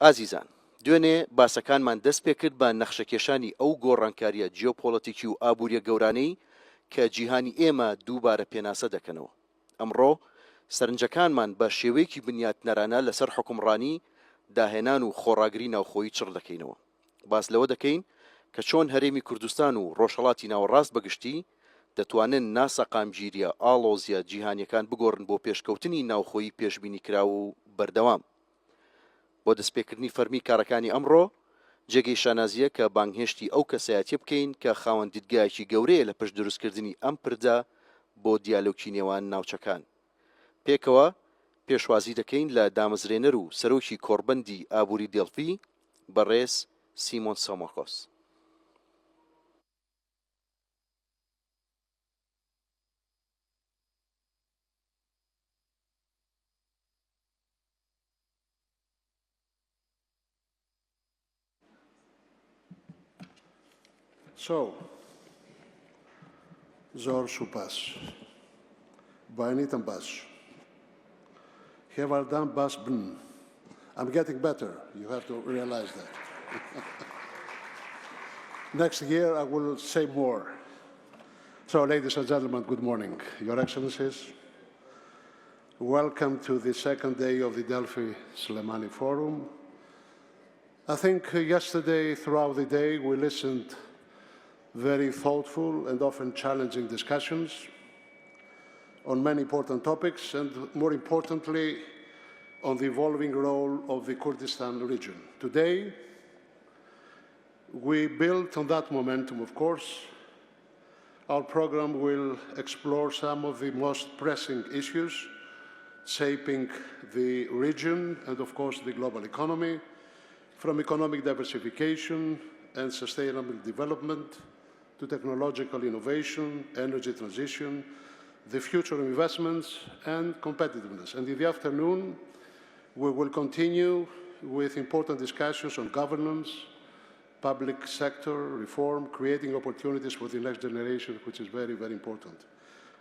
ئازیزان دوێنێ باسەکانمان دەست پێ کرد بە نەخشەکێشانی ئەو گۆڕانکاریە جیۆپۆلەتیکی و ئابووریە گەورانەی کە جیهانی ئێمە دووبارە پێناسە دەکەنەوە. ئەمڕۆ سەرنجەکانمان بە شێوەیەکی بنیاتنەرانە لەسەر حکومڕانی داهێنان و خۆڕاگری ناوخۆیی چڕ دەکەینەوە. باس لەوە دەکەین کە چۆن هەرێمی کوردستان و ڕۆژهەڵاتی ناوەڕاست بەگشتی دەتوانن ناسا قامگیریە ئاڵۆزیە جیهانیەکان بگۆڕن بۆ پێشکەوتنی ناوخۆیی پێشبینی کراوە و بەردەوام. بۆ دەستپێکردنی فەرمی کارەکانی ئەمڕۆ جێگەی شانازیە کە بانگهێشتی ئەو کەسایەتی بکەین کە خاوەن دیدگایەکی گەورەیە لە پشت دروستکردنی ئەم پردا بۆ دیالۆگی نێوان ناوچەکان. پێکەوە پێشوازی دەکەین لە دامەزرێنەر و سەرۆکی کۆڕبەندی ئابووری دێڵفی بەڕێز سیمۆن سۆمۆکۆس. So, zor supas, bainitan bas. Hevardan bas bn. I'm getting better. You have to realize that. Next year I will say more. So, ladies and gentlemen, good morning. Your Excellencies, welcome to the second day of the Delphi Slemani Forum. I think yesterday, throughout the day, we listened very thoughtful and often challenging discussions on many important topics, and more importantly, on the evolving role of the Kurdistan region. Today, we build on that momentum, of course. Our program will explore some of the most pressing issues shaping the region and, of course, the global economy, from economic diversification and sustainable development to technological innovation, energy transition, the future of investments and competitiveness. And in the afternoon, we will continue with important discussions on governance, public sector reform, creating opportunities for the next generation, which is very, very important.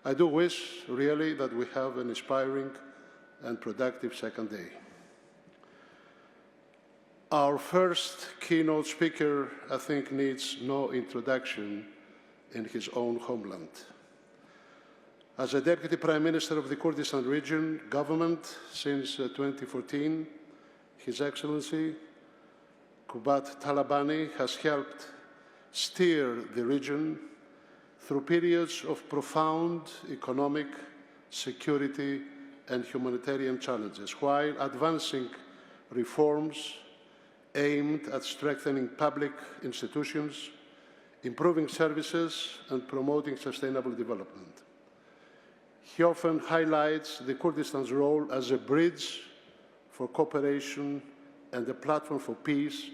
I do wish, really, that we have an inspiring and productive second day. Our first keynote speaker, I think, needs no introduction in his own homeland. As a Deputy Prime Minister of the Kurdistan region government since 2014, His Excellency Kubat Talabani has helped steer the region through periods of profound economic, security, and humanitarian challenges, while advancing reforms aimed at strengthening public institutions, improving services, and promoting sustainable development. He often highlights the Kurdistan's role as a bridge for cooperation and a platform for peace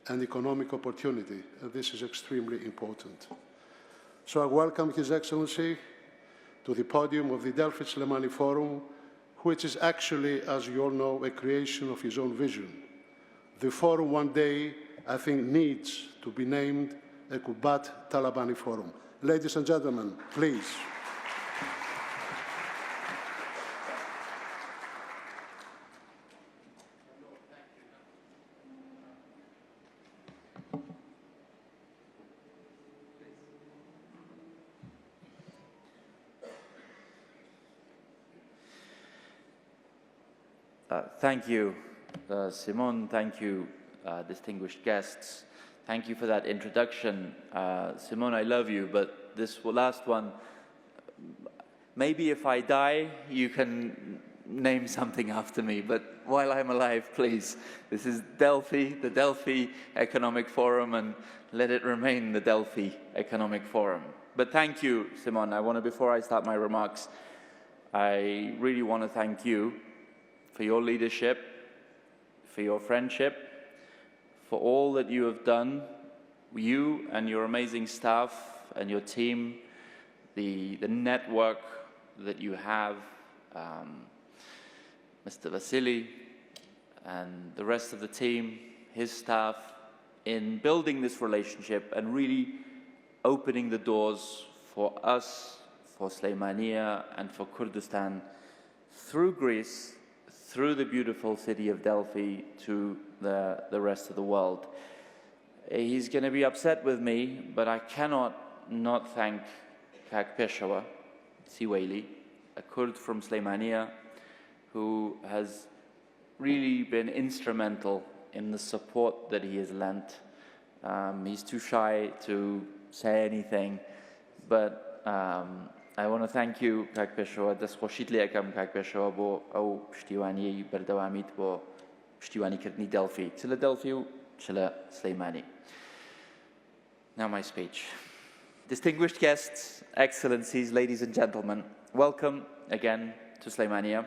and economic opportunity, and this is extremely important. So I welcome His Excellency to the podium of the Delphi Slemani Forum, which is actually, as you all know, a creation of his own vision. The forum one day, I think, needs to be named a Kubat Talabani Forum. Ladies and gentlemen, please. Thank you, Simon. Thank you, distinguished guests. Thank you for that introduction. Simon, I love you, but this last one, maybe if I die, you can name something after me, but while I'm alive, please. This is Delphi, the Delphi Economic Forum, and let it remain the Delphi Economic Forum. But thank you, Simon. Before I start my remarks, I really want to thank you for your leadership, for your friendship, for all that you have done, you and your amazing staff and your team, the network that you have, Mr. Vasily and the rest of the team, his staff, in building this relationship and really opening the doors for us, for Slemania and for Kurdistan through Greece, through the beautiful city of Delphi to the rest of the world. He's going to be upset with me, but I cannot not thank Kak Peshawar Siwaili, a Kurd from Slemania, who has really been instrumental in the support that he has lent. He's too shy to say anything, but I want to thank you, Kak Peshawar. دەستخۆشیت لێ ئەەکەم Kak Peshawar بۆ ئەو پشتیوانی بەردەوامیت بۆ پشتیوانیکردنی دەلفی، چ لە دەلفی و چ لە سلەیمانی. Now my speech. Distinguished guests, excellencies, ladies and gentlemen, welcome again to Slemania.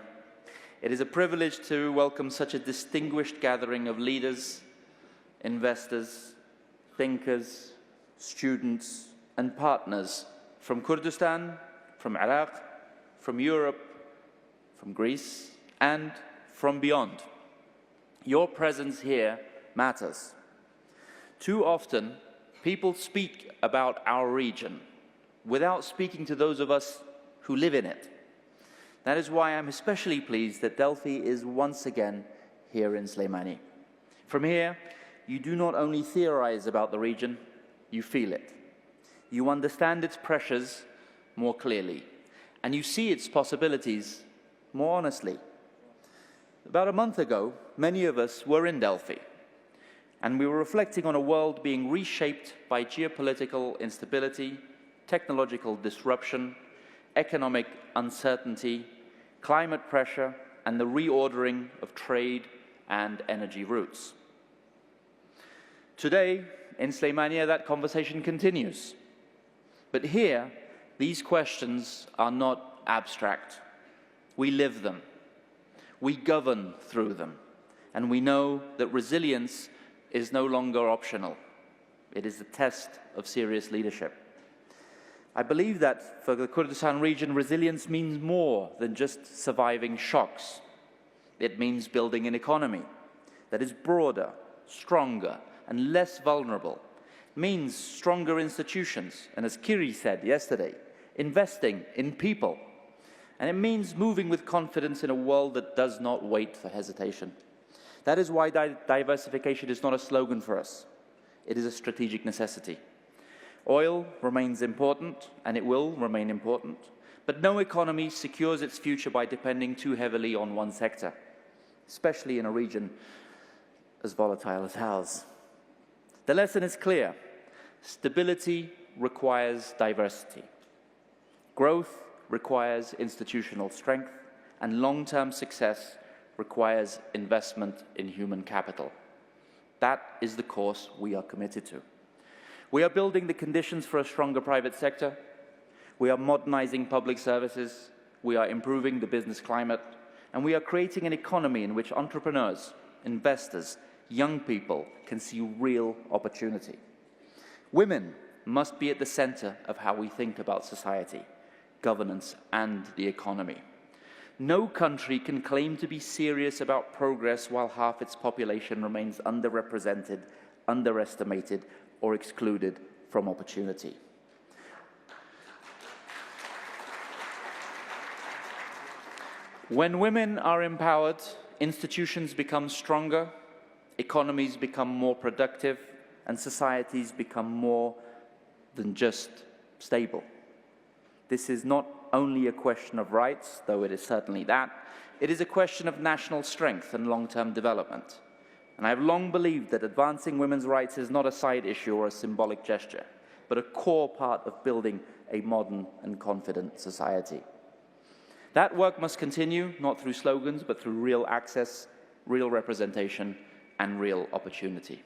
It is a privilege to welcome such a distinguished gathering of leaders, investors, thinkers, students, and partners from Kurdistan, from Iraq, from Europe, from Greece, and from beyond. Your presence here matters. Too often, people speak about our region without speaking to those of us who live in it. That is why I'm especially pleased that Delphi is once again here in Slemani. From here, you do not only theorize about the region, you feel it. You understand its pressures more clearly, and you see its possibilities more honestly. About a month ago, many of us were in Delphi, and we were reflecting on a world being reshaped by geopolitical instability, technological disruption, economic uncertainty, climate pressure, and the reordering of trade and energy routes. Today, in Slemania, that conversation continues. But here, these questions are not abstract. We live them. We govern through them. And we know that resilience is no longer optional. It is the test of serious leadership. I believe that for the Kurdistan region, resilience means more than just surviving shocks. It means building an economy that is broader, stronger, and less vulnerable. It means stronger institutions, and as Kiri said yesterday, investing in people. And it means moving with confidence in a world that does not wait for hesitation. That is why diversification is not a slogan for us. It is a strategic necessity. Oil remains important, and it will remain important, but no economy secures its future by depending too heavily on one sector, especially in a region as volatile as ours. The lesson is clear. Stability requires diversity. Growth requires institutional strength, and long-term success requires investment in human capital. That is the course we are committed to. We are building the conditions for a stronger private sector. We are modernizing public services. We are improving the business climate. And we are creating an economy in which entrepreneurs, investors, young people can see real opportunity. Women must be at the center of how we think about society, governance, and the economy. No country can claim to be serious about progress while half its population remains underrepresented, underestimated, or excluded from opportunity. When women are empowered, institutions become stronger, economies become more productive, and societies become more than just stable. This is not only a question of rights, though it is certainly that. It is a question of national strength and long-term development. And I have long believed that advancing women's rights is not a side issue or a symbolic gesture, but a core part of building a modern and confident society. That work must continue, not through slogans, but through real access, real representation, and real opportunity.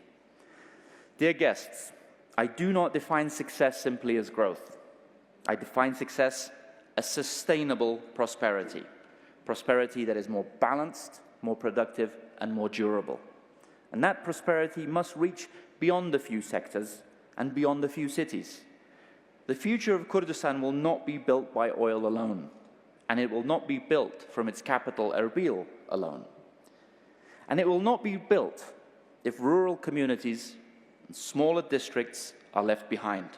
Dear guests, I do not define success simply as growth. I define success as sustainable prosperity, prosperity that is more balanced, more productive, and more durable. And that prosperity must reach beyond a few sectors and beyond a few cities. The future of Kurdistan will not be built by oil alone, and it will not be built from its capital, Erbil, alone. And it will not be built if rural communities and smaller districts are left behind.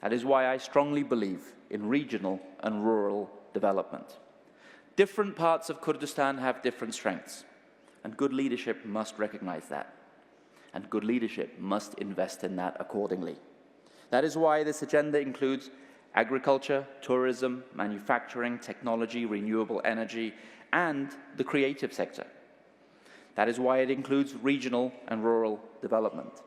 That is why I strongly believe in regional and rural development. Different parts of Kurdistan have different strengths, and good leadership must recognize that. And good leadership must invest in that accordingly. That is why this agenda includes agriculture, tourism, manufacturing, technology, renewable energy, and the creative sector. That is why it includes regional and rural development.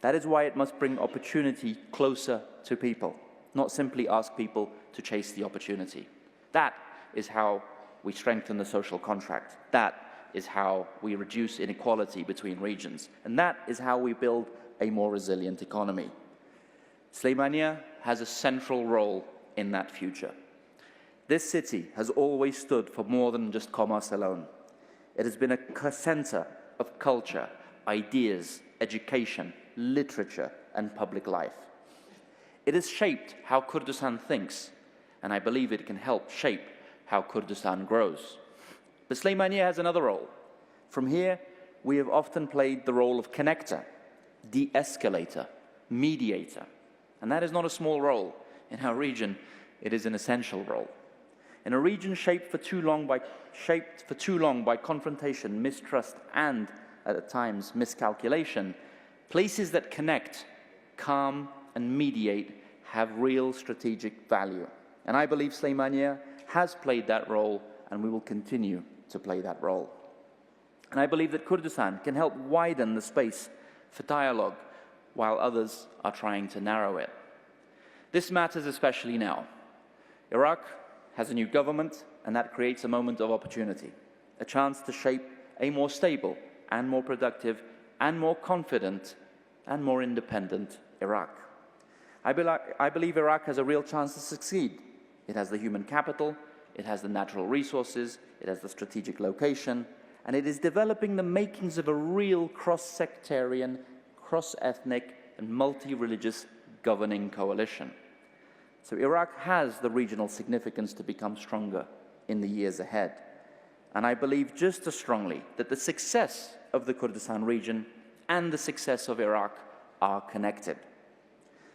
That is why it must bring opportunity closer to people, not simply ask people to chase the opportunity. That is how we strengthen the social contract. That is how we reduce inequality between regions. And that is how we build a more resilient economy. Slemani has a central role in that future. This city has always stood for more than just commerce alone. It has been a center of culture, ideas, education, literature, and public life. It has shaped how Kurdistan thinks, and I believe it can help shape how Kurdistan grows. But Slemani has another role. From here, we have often played the role of connector, de-escalator, mediator. And that is not a small role. In our region, it is an essential role. In a region shaped for too long by confrontation, mistrust, and, at times, miscalculation, places that connect, calm, and mediate have real strategic value. And I believe Slemani has played that role, and we will continue to play that role. And I believe that Kurdistan can help widen the space for dialogue while others are trying to narrow it. This matters especially now. Iraq has a new government, and that creates a moment of opportunity, a chance to shape a more stable and more productive and more confident and more independent Iraq. I believe Iraq has a real chance to succeed. It has the human capital, it has the natural resources, it has the strategic location, and it is developing the makings of a real cross-sectarian, cross-ethnic, and multi-religious governing coalition. So Iraq has the regional significance to become stronger in the years ahead. And I believe just as strongly that the success of the Kurdistan region and the success of Iraq are connected.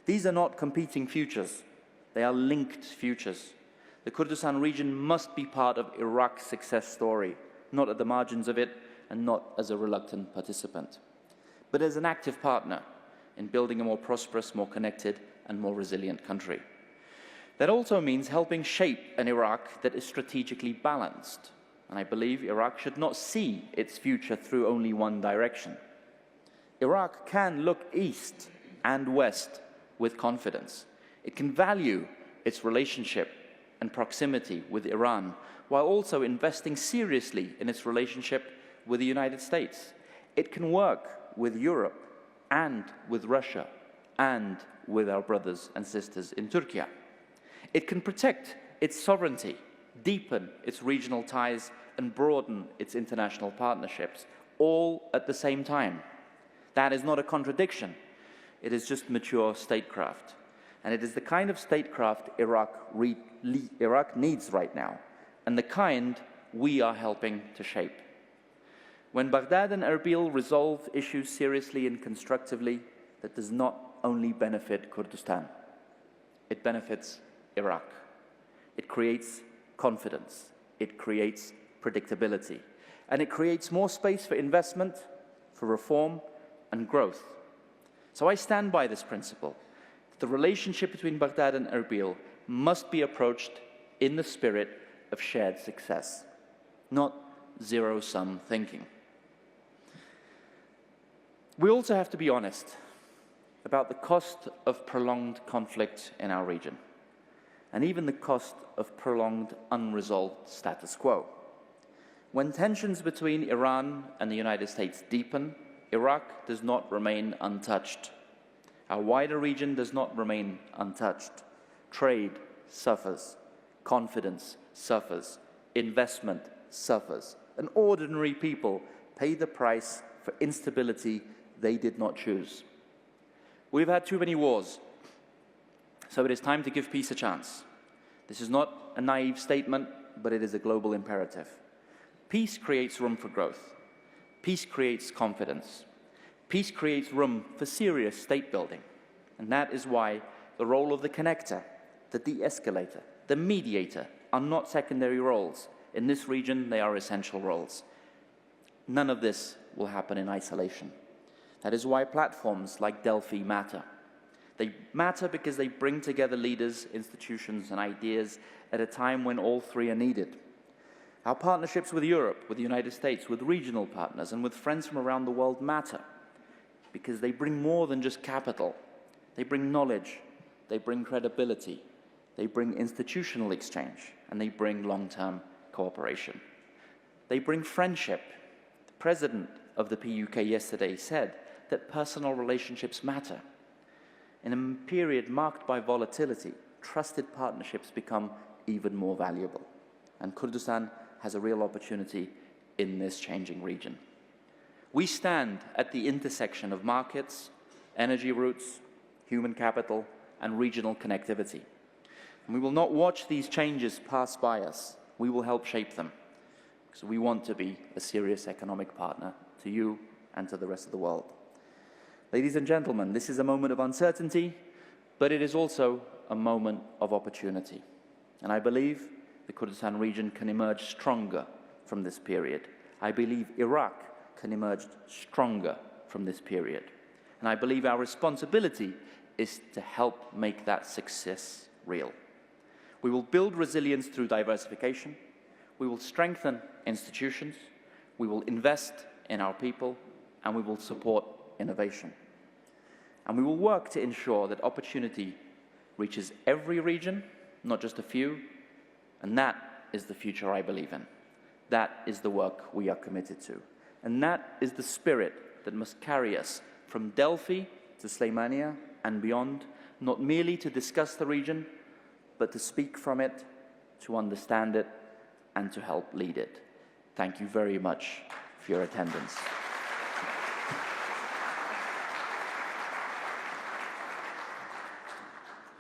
These are not competing futures. They are linked futures. The Kurdistan region must be part of Iraq's success story, not at the margins of it and not as a reluctant participant, but as an active partner in building a more prosperous, more connected, and more resilient country. That also means helping shape an Iraq that is strategically balanced. And I believe Iraq should not see its future through only one direction. Iraq can look east and west with confidence. It can value its relationship and proximity with Iran, while also investing seriously in its relationship with the United States. It can work with Europe and with Russia and with our brothers and sisters in Turkey. It can protect its sovereignty, deepen its regional ties, and broaden its international partnerships, all at the same time. That is not a contradiction. It is just mature statecraft. And it is the kind of statecraft Iraq needs right now, and the kind we are helping to shape. When Baghdad and Erbil resolve issues seriously and constructively, that does not only benefit Kurdistan, it benefits Iraq. It creates confidence, it creates predictability, and it creates more space for investment, for reform, and growth. So I stand by this principle. The relationship between Baghdad and Erbil must be approached in the spirit of shared success, not zero-sum thinking. We also have to be honest about the cost of prolonged conflict in our region, and even the cost of prolonged unresolved status quo. When tensions between Iran and the United States deepen, Iraq does not remain untouched. Our wider region does not remain untouched. Trade suffers, confidence suffers, investment suffers, and ordinary people pay the price for instability they did not choose. We've had too many wars, so it is time to give peace a chance. This is not a naive statement, but it is a global imperative. Peace creates room for growth. Peace creates confidence. Peace creates room for serious state building. And that is why the role of the connector, the de-escalator, the mediator are not secondary roles. In this region, they are essential roles. None of this will happen in isolation. That is why platforms like Delphi matter. They matter because they bring together leaders, institutions, and ideas at a time when all three are needed. Our partnerships with Europe, with the United States, with regional partners, and with friends from around the world matter because they bring more than just capital. They bring knowledge, they bring credibility, they bring institutional exchange, and they bring long-term cooperation. They bring friendship. The president of the PUK yesterday said that personal relationships matter. In a period marked by volatility, trusted partnerships become even more valuable. And Kurdistan has a real opportunity in this changing region. We stand at the intersection of markets, energy routes, human capital, and regional connectivity. And we will not watch these changes pass by us. We will help shape them, because we want to be a serious economic partner to you and to the rest of the world. Ladies and gentlemen, this is a moment of uncertainty, but it is also a moment of opportunity. And I believe the Kurdistan region can emerge stronger from this period. I believe Iraq can emerge stronger from this period. And I believe our responsibility is to help make that success real. We will build resilience through diversification. We will strengthen institutions. We will invest in our people, and we will support innovation. And we will work to ensure that opportunity reaches every region, not just a few, and that is the future I believe in. That is the work we are committed to. And that is the spirit that must carry us from Delphi to Slemani and beyond, not merely to discuss the region, but to speak from it, to understand it, and to help lead it. Thank you very much for your attendance.